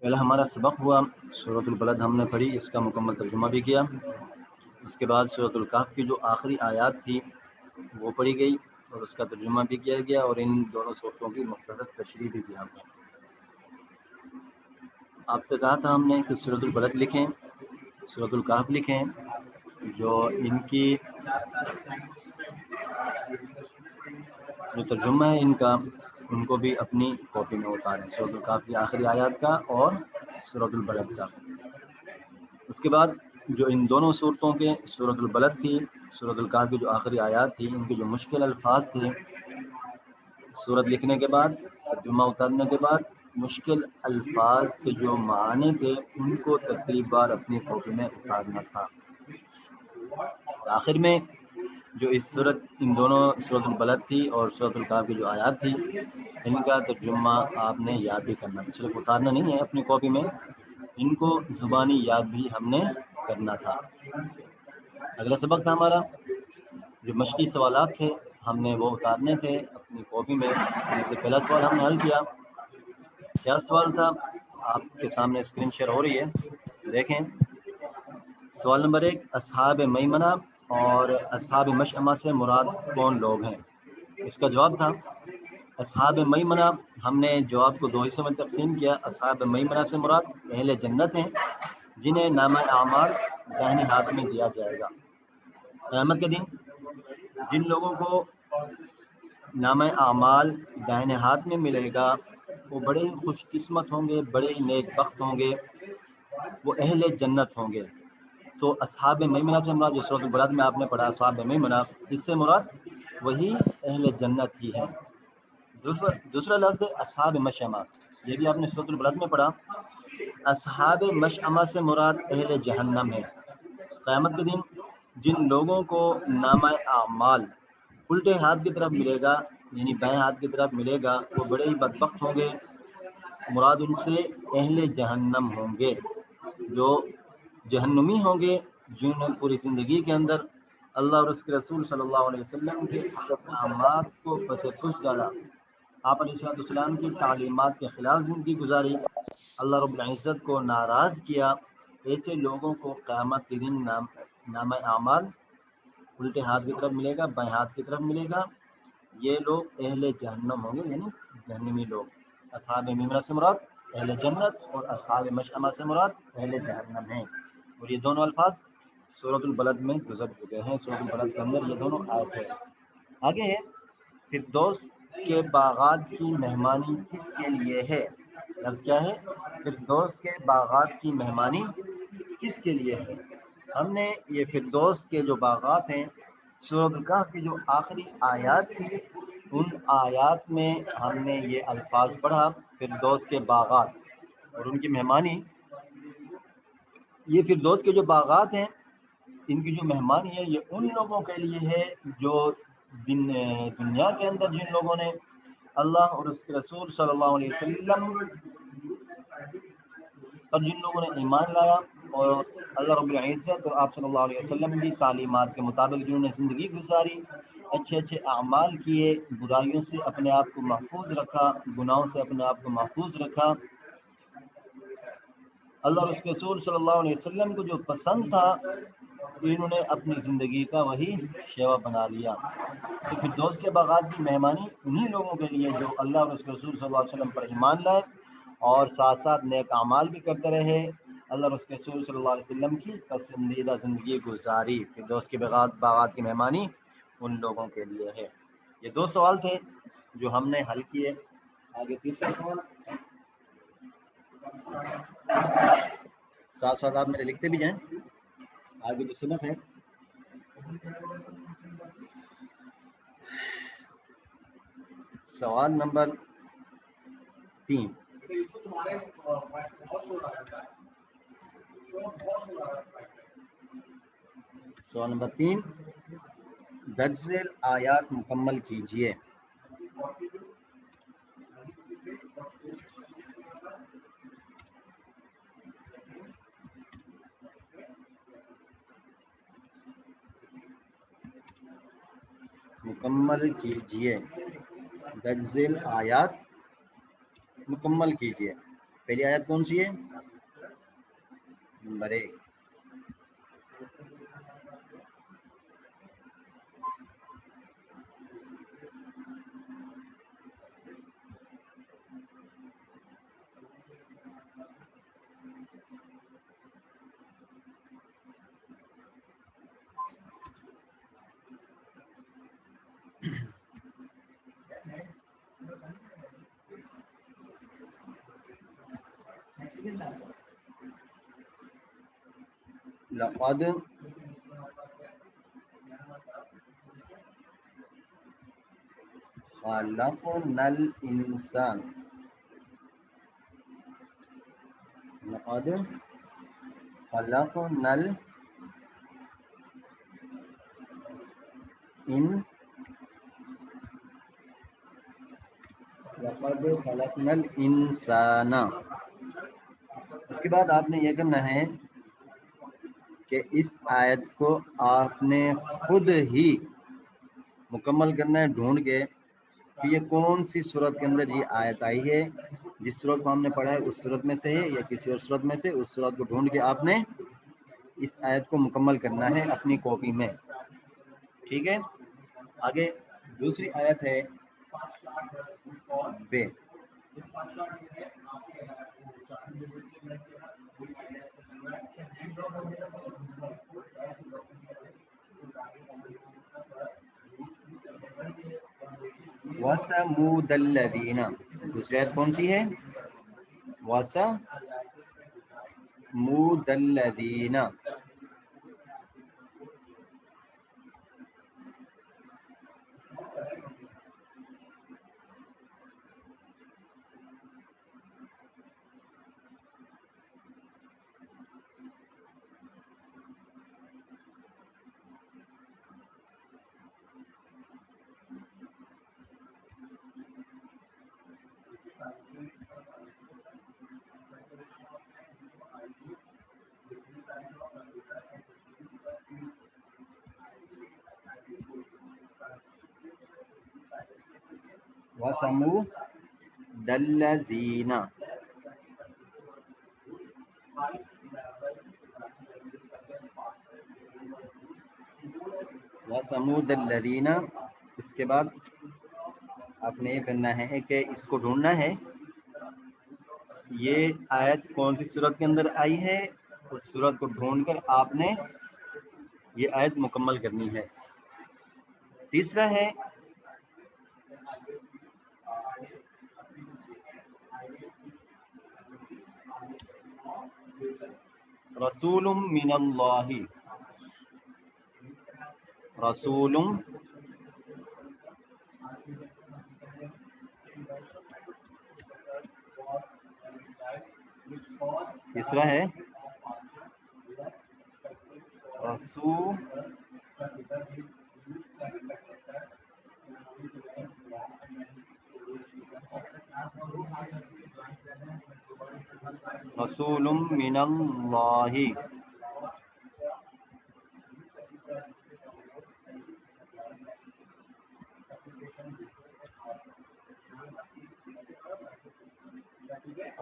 پہلا ہمارا سبق ہوا سورۃ البلد ہم نے پڑھی، اس کا مکمل ترجمہ بھی کیا۔ اس کے بعد سورۃ الکہف کی جو آخری آیات تھی وہ پڑھی گئی اور اس کا ترجمہ بھی کیا گیا، اور ان دونوں صورتوں کی مختصر تشریح بھی کی ہم نے۔ آپ سے کہا تھا ہم نے کہ سورۃ البلد لکھیں، سورۃ الکہف لکھیں، جو ان کی جو ترجمہ ہے ان کا، ان کو بھی اپنی کاپی میں اتاریں، سورۃ الکہف کی آخری آیات کا اور سورۃ البلد کا۔ اس کے بعد جو ان دونوں صورتوں کے، سورۃ البلد کی، سورۃ الکہف کی جو آخری آیات تھی، ان کی جو مشکل الفاظ تھے، سورت لکھنے کے بعد، ترجمہ اتارنے کے بعد، مشکل الفاظ کے جو معنی تھے ان کو ترتیب بار اپنی کاپی میں اتارنا تھا۔ آخر میں جو اس صورت، ان دونوں سورۃ البلد تھی اور سورۃ الکہف کی جو آیات تھی، ان کا ترجمہ آپ نے یاد بھی کرنا تھا، صرف اتارنا نہیں ہے اپنی کاپی میں، ان کو زبانی یاد بھی ہم نے کرنا تھا۔ اگلا سبق تھا ہمارا، جو مشقی سوالات تھے ہم نے وہ اتارنے تھے اپنی کاپی میں۔ ان سے پہلا سوال ہم نے حل کیا۔ کیا سوال تھا؟ آپ کے سامنے اسکرین شیئر ہو رہی ہے، دیکھیں۔ سوال نمبر 1، اصحاب میمنہ اور اصحاب مشأمہ سے مراد کون لوگ ہیں؟ اس کا جواب تھا اصحاب میمنہ، ہم نے جواب کو 2 حصوں میں تقسیم کیا۔ اصحاب میمنہ سے مراد اہل جنت ہیں جنہیں نامہ اعمال داہنے ہاتھ میں دیا جائے گا۔ قیامت کے دن جن لوگوں کو نامہ اعمال داہنے ہاتھ میں ملے گا وہ بڑے ہی خوش قسمت ہوں گے، بڑے ہی نیک بخت ہوں گے، وہ اہل جنت ہوں گے۔ تو اصحاب میمنہ سے مراد، جو سورۃ البلد میں آپ نے پڑھا اصحاب میمنہ، اس سے مراد وہی اہل جنت ہی ہیں۔ دوسرا لفظ ہے اصحاب مشأمہ، یہ بھی آپ نے سورۃ البلد میں پڑھا۔ اصحاب مشأمہ سے مراد اہل جہنم ہے۔ قیامت کے دن جن لوگوں کو نامہ اعمال الٹے ہاتھ کی طرف ملے گا، یعنی بائیں ہاتھ کی طرف ملے گا، وہ بڑے ہی بدبخت ہوں گے، مراد ان سے اہل جہنم ہوں گے، جو جہنمی ہوں گے، جنہوں نے پوری زندگی کے اندر اللہ اور اس کے رسول صلی اللہ علیہ وسلم کے احکامات کو پس پش ڈالا، آپ علیہ السلام کی تعلیمات کے خلاف زندگی گزاری، اللہ رب العزت کو ناراض کیا۔ ایسے لوگوں کو قیامت کے دن نامہ اعمال الٹے ہاتھ کی طرف ملے گا، بائیں ہاتھ کی طرف ملے گا، یہ لوگ اہل جہنم ہوں گے، یعنی جہنمی لوگ۔ اصحاب میمنہ سے مراد اہل جنت اور اصحاب مشأمہ سے مراد اہل جہنم ہیں، اور یہ دونوں الفاظ سورۃ البلد میں گزر چکے ہیں، سورۃ البلد کے اندر یہ دونوں آیت ہیں۔ آگے ہے فردوس کے باغات کی مہمانی کس کے لیے ہے؟ لفظ کیا ہے؟ فردوس کے باغات کی مہمانی کس کے لیے ہے؟ ہم نے یہ فردوس کے جو باغات ہیں، سورۃ الکہف کی جو آخری آیات تھی، ان آیات میں ہم نے یہ الفاظ پڑھا، فردوس کے باغات اور ان کی مہمانی۔ یہ فردوس کے جو باغات ہیں، ان کی جو مہمانی ہے، یہ ان لوگوں کے لیے ہے جو دنیا کے اندر جن لوگوں نے اللہ اور اس کے رسول صلی اللہ علیہ وسلم اور جن لوگوں نے ایمان لایا اور اللہ رب العزت اور آپ صلی اللہ علیہ وسلم کی تعلیمات کے مطابق جنہوں نے زندگی گزاری، اچھے اچھے اعمال کیے، برائیوں سے اپنے آپ کو محفوظ رکھا، گناہوں سے اپنے آپ کو محفوظ رکھا، اللہ اور اس کے رسول صلی اللہ علیہ وسلم کو جو پسند تھا انہوں نے اپنی زندگی کا وہی شیوا بنا لیا۔ تو فردوس کے باغات کی مہمانی انہی لوگوں کے لیے جو اللہ اور اس کے رسول صلی اللہ علیہ وسلم پر ایمان لائے اور ساتھ ساتھ نیک اعمال بھی کرتے رہے، اللہ اور اس کے رسول صلی اللہ علیہ وسلم کی پسندیدہ زندگی گزاری۔ فردوس کے باغات کی مہمانی ان لوگوں کے لیے ہے۔ یہ 2 سوال تھے جو ہم نے حل کیے۔ آگے تیسرا سوال، ساتھ ساتھ آپ میرے لکھتے بھی جائیں۔ آگے جو سبق ہے، سوال نمبر 3، سوال نمبر 3، درج ذیل آیات مکمل کیجیے۔ مکمل کیجیے، درج ذیل آیات مکمل کیجیے۔ پہلی آیت کون سی ہے؟ نمبر 1. لقد خلقنا الانسان لقد خلقنا الانسان. اس کے بعد آپ نے یہ کرنا ہے کہ اس آیت کو آپ نے خود ہی مکمل کرنا ہے ڈھونڈ کے کہ یہ کون سی صورت کے اندر یہ آیت آئی ہے. جس صورت کو ہم نے پڑھا ہے اس صورت میں سے ہے یا کسی اور صورت میں سے. اس صورت کو ڈھونڈ کے آپ نے اس آیت کو مکمل کرنا ہے اپنی کاپی میں. ٹھیک ہے. آگے دوسری آیت ہے بے. وَثَمُودَ الَّذِينَ. دوسری آیت کون سی ہے؟ وَثَمُودَ الَّذِينَ. وَثَمُودَ الَّذِينَ. وَثَمُودَ الَّذِينَ. اس کے بعد آپ نے یہ کرنا ہے کہ اس کو ڈھونڈنا ہے یہ آیت کون سی صورت کے اندر آئی ہے. اس صورت کو ڈھونڈ کر آپ نے یہ آیت مکمل کرنی ہے. تیسرا ہے رسول من اللہ. رسول. تیسرا ہے رسول رسول من اللہ.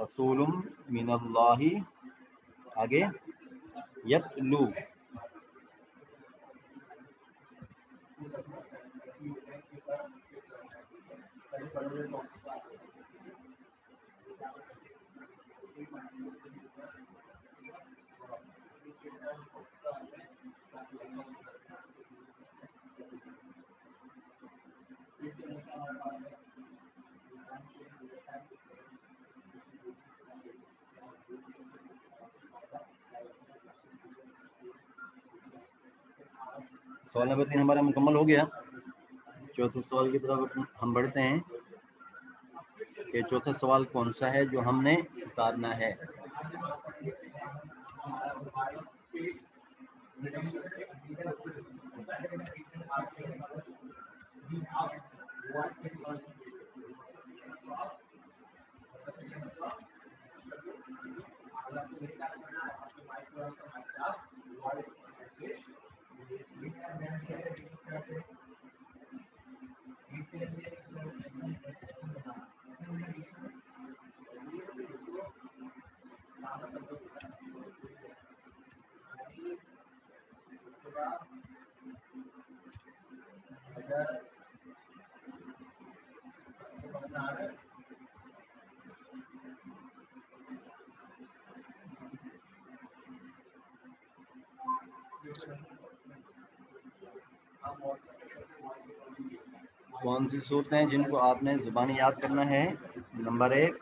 رسول من اللہ. آگے یتلو. سوال نمبر 3 ہمارا مکمل ہو گیا. چوتھے سوال کی طرف ہم بڑھتے ہیں کہ چوتھا سوال کون سا ہے جو ہم نے اتارنا ہے. کون سی صورتیں جن کو آپ نے زبانی یاد کرنا ہے؟ نمبر 1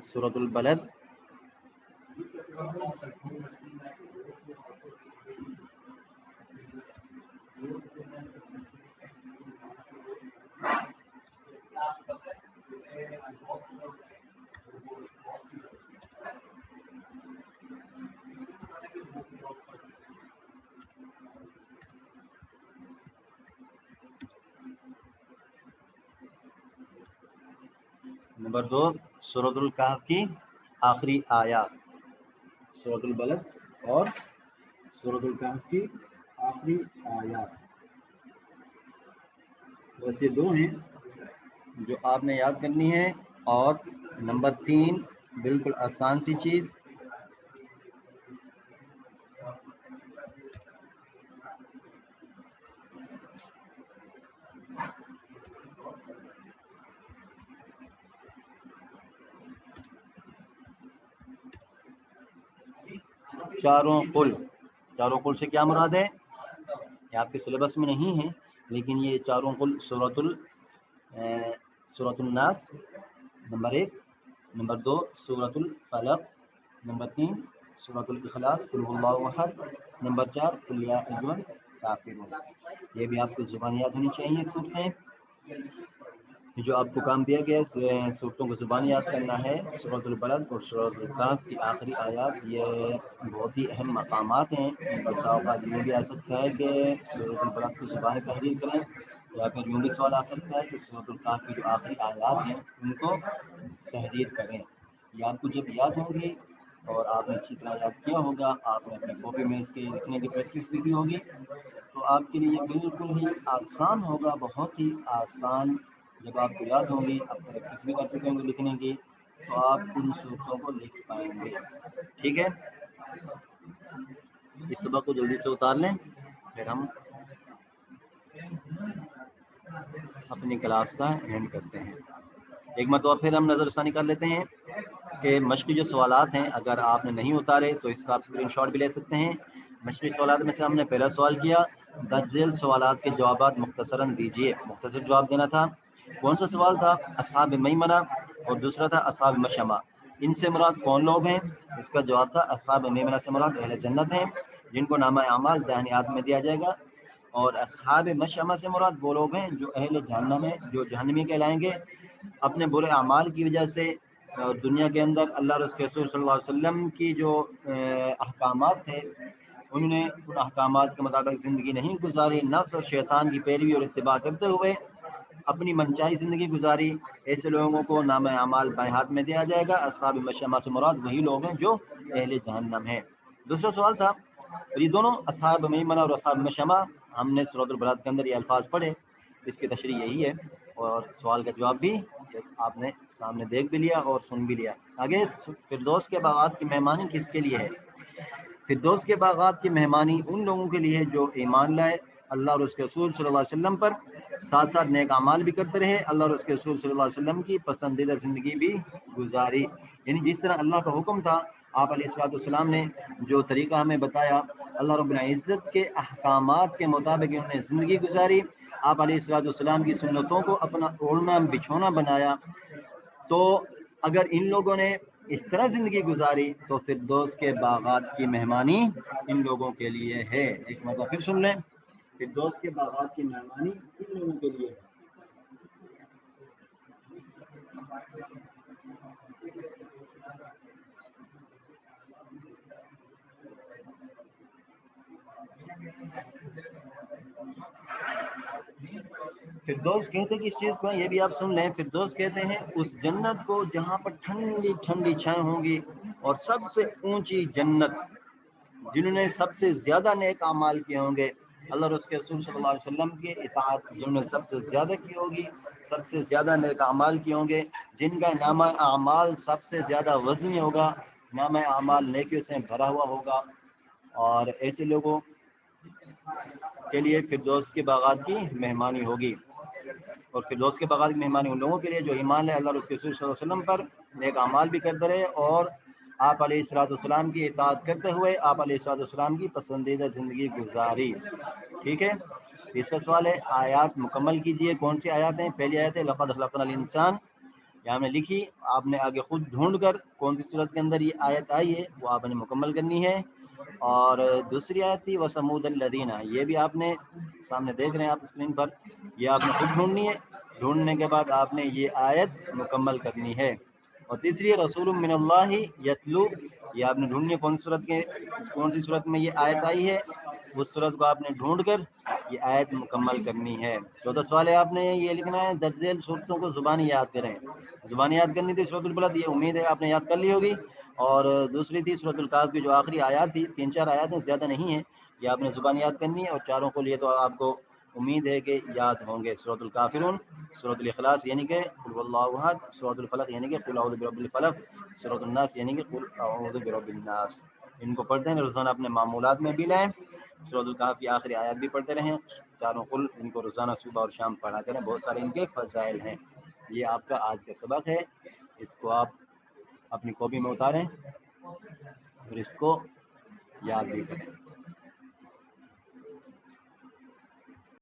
سورۃ البلد، نمبر 2 سورۃ الکہف کی آخری آیات، سورۃ البلد اور سورۃ الکہف کی آخری آیات، بس یہ 2 ہیں جو آپ نے یاد کرنی ہے۔ اور نمبر 3 بالکل آسان سی چیز، چاروں قل سے کیا مراد ہے؟ یہ آپ کے سلیبس میں نہیں ہے، لیکن یہ چاروں قل سورۃ الناس نمبر 1، نمبر 2 سورۃ الفلق، نمبر 3 سورۃ الاخلاص قل هو اللہ احد، نمبر 4 قل یا ایھا الکافرون۔ یہ بھی آپ کو زبان یاد ہونی چاہیے صورتیں۔ جو آپ کو کام دیا گیا ہے صورتوں کو زبان یاد کرنا ہے، سورۃ البلد اور سورۃ الکہف کی آخری آیات، یہ بہت ہی اہم مقامات ہیں۔ بسا اوقات یہ بھی آ سکتا ہے کہ سورۃ البلد کی زبان تحریر کریں، یا پھر یوں بھی سوال آ سکتا ہے کہ سورۃ الکہف کی جو آخری آیات ہیں ان کو تحریر کریں۔ یہ آپ کو جب یاد ہوں گی اور آپ نے اچھی طرح یاد کیا ہوگا، آپ نے اپنے کاپی میں اس کے لکھنے کی پریکٹس بھی کی ہوگی، تو آپ کے لیے بالکل ہی آسان ہوگا، بہت ہی آسان۔ جب آپ کو یاد ہوں گی، آپ پریکٹس بھی کر چکے ہوں گے لکھنے کی، تو آپ ان صورتوں کو لکھ پائیں گے۔ ٹھیک ہے، اس سبق کو جلدی سے اتار لیں، پھر ہم اپنی کلاس کا اینڈ کرتے ہیں۔ ایک مرتبہ پھر ہم نظر ثانی کر لیتے ہیں کہ مشقی جو سوالات ہیں، اگر آپ نے نہیں اتارے تو اس کا آپ اسکرین شاٹ بھی لے سکتے ہیں۔ مشقی سوالات میں سے ہم نے پہلا سوال کیا، درج ذیل سوالات کے جوابات مختصراً دیجیے، مختصر جواب دینا تھا۔ کون سا سوال تھا؟ اصحاب میمنہ، اور دوسرا تھا اصحاب مشأمہ، ان سے مراد کون لوگ ہیں؟ اس کا جواب تھا اصحاب میمنہ سے مراد اہل جنت ہیں جن کو نامہ اعمال دائیں ہاتھ میں دیا جائے گا، اور اصحاب مشأمہ سے مراد وہ لوگ ہیں جو اہل جہنم ہیں، جو جہنمی کہلائیں گے، اپنے برے اعمال کی وجہ سے دنیا کے اندر اللہ اور اس کے رسول صلی اللہ علیہ وسلم کی جو احکامات تھے، انہوں نے ان احکامات کے مطابق زندگی نہیں گزاری، نفس اور شیطان کی پیروی اور اتباع کرتے ہوئے اپنی منچائی زندگی گزاری، ایسے لوگوں کو نامہ اعمال بائیں ہاتھ میں دیا جائے گا۔ اصحاب مشأمہ سے مراد وہی لوگ ہیں جو اہل جہنم ہیں۔ دوسرا سوال تھا، یہ دونوں اصحاب میمنہ اور اصحاب مشأمہ، ہم نے سورۃ البلد کے اندر یہ الفاظ پڑھے، اس کی تشریح یہی ہے، اور سوال کا جواب بھی آپ نے سامنے دیکھ بھی لیا اور سن بھی لیا۔ آگے، فردوس کے باغات کی مہمانی کس کے لیے ہے؟ فردوس کے باغات کی مہمانی ان لوگوں کے لیے جو ایمان لائے اللہ اور اس کے رسول صلی اللہ علیہ وسلم پر، ساتھ ساتھ نیک اعمال بھی کرتے رہے، اللہ اور اس کے رسول صلی اللہ علیہ وسلم کی پسندیدہ زندگی بھی گزاری۔ یعنی جس طرح اللہ کا حکم تھا، آپ علیہ السلام نے جو طریقہ ہمیں بتایا، اللہ رب العزت کے احکامات کے مطابق انہوں نے زندگی گزاری، آپ علیہ السلام کی سنتوں کو اپنا اوڑھنا بچھونا بنایا۔ تو اگر ان لوگوں نے اس طرح زندگی گزاری تو فردوس کے باغات کی مہمانی ان لوگوں کے لیے ہے۔ ایک مرتبہ پھر سن لیں، فردوس کے باغات کی مہمانی ان لوگوں کے لیے ہے۔ فردوس کہتے کس چیز کو، یہ بھی آپ سن لیں، فردوس کہتے ہیں اس جنت کو جہاں پر ٹھنڈی ٹھنڈی چھائیں ہوں گی، اور سب سے اونچی جنت، جنہوں نے سب سے زیادہ نیک اعمال کیے ہوں گے، اللہ اور اس کے رسول صلی اللہ علیہ وسلم کی اطاعت جنہوں نے سب سے زیادہ کی ہوگی، سب سے زیادہ نیک اعمال کیے ہوں گے، جن کا نامہ اعمال سب سے زیادہ وزنی ہوگا، نامہ اعمال نیکیوں سے بھرا ہوا ہوگا، اور ایسے لوگوں کے لیے فردوس کے باغات کی مہمانی ہوگی۔ اور فردوس کے باغات کی مہمانی ان لوگوں کے لیے جو ایمان ہے اللہ اور اس کے رسول صلی اللہ علیہ وسلم پر، نیک اعمال بھی کرتے رہے، اور آپ علیہ السلام کی اطاعت کرتے ہوئے آپ علیہ السلام کی پسندیدہ زندگی گزاری۔ ٹھیک ہے، تیسرا سوال ہے آیات مکمل کیجئے۔ کون سی آیات ہیں؟ پہلی آیت ہے لقد خلقنا الانسان، یہاں میں لکھی، آپ نے آگے خود ڈھونڈ کر کون سی صورت کے اندر یہ آیت آئی ہے وہ آپ نے مکمل کرنی ہے۔ اور دوسری آیت تھی وَثَمُودَ الَّذِينَ، یہ بھی آپ نے سامنے دیکھ رہے ہیں آپ اسکرین پر، یہ آپ نے خود ڈھونڈنی ہے، ڈھونڈنے کے بعد آپ نے یہ آیت مکمل کرنی ہے۔ اور تیسری ہے رسول من اللہ یتلو، یہ آپ نے ڈھونڈنی ہے کون سی صورت میں یہ آیت آئی ہے، اس صورت کو آپ نے ڈھونڈ کر یہ آیت مکمل کرنی ہے۔ چوتھا سوال ہے آپ نے یہ لکھنا ہے درج ذیل صورتوں کو زبانی یاد کریں۔ زبانی یاد کرنی تھی سورۃ البلد، یہ امید ہے آپ نے یاد کر لی ہوگی۔ اور دوسری تھی سورۃ الکہف کی جو آخری آیات تھی، 3-4 آیات ہیں، زیادہ نہیں ہیں، یہ آپ نے زبان یاد کرنی ہے، اور چاروں کو لیے تو آپ کو امید ہے کہ یاد ہوں گے۔ سورۃ الکافرون، سورۃ الاخلاص یعنی کہ قل واللہ احد، سورۃ الفلق یعنی کہ قل اعوذ برب الفلق، سورۃ الناس یعنی کہ قل اعوذ برب الناس۔ ان کو پڑھتے ہیں روزانہ اپنے معمولات میں بھی لائیں، سورۃ الکہف کی آخری آیات بھی پڑھتے رہیں، چاروں قل ان کو روزانہ صبح اور شام پڑھا کریں، بہت سارے ان کے فضائل ہیں۔ یہ آپ کا آج کا سبق ہے، اس کو آپ اپنی کاپی میں اتاریں اور اس کو یاد بھی کریں۔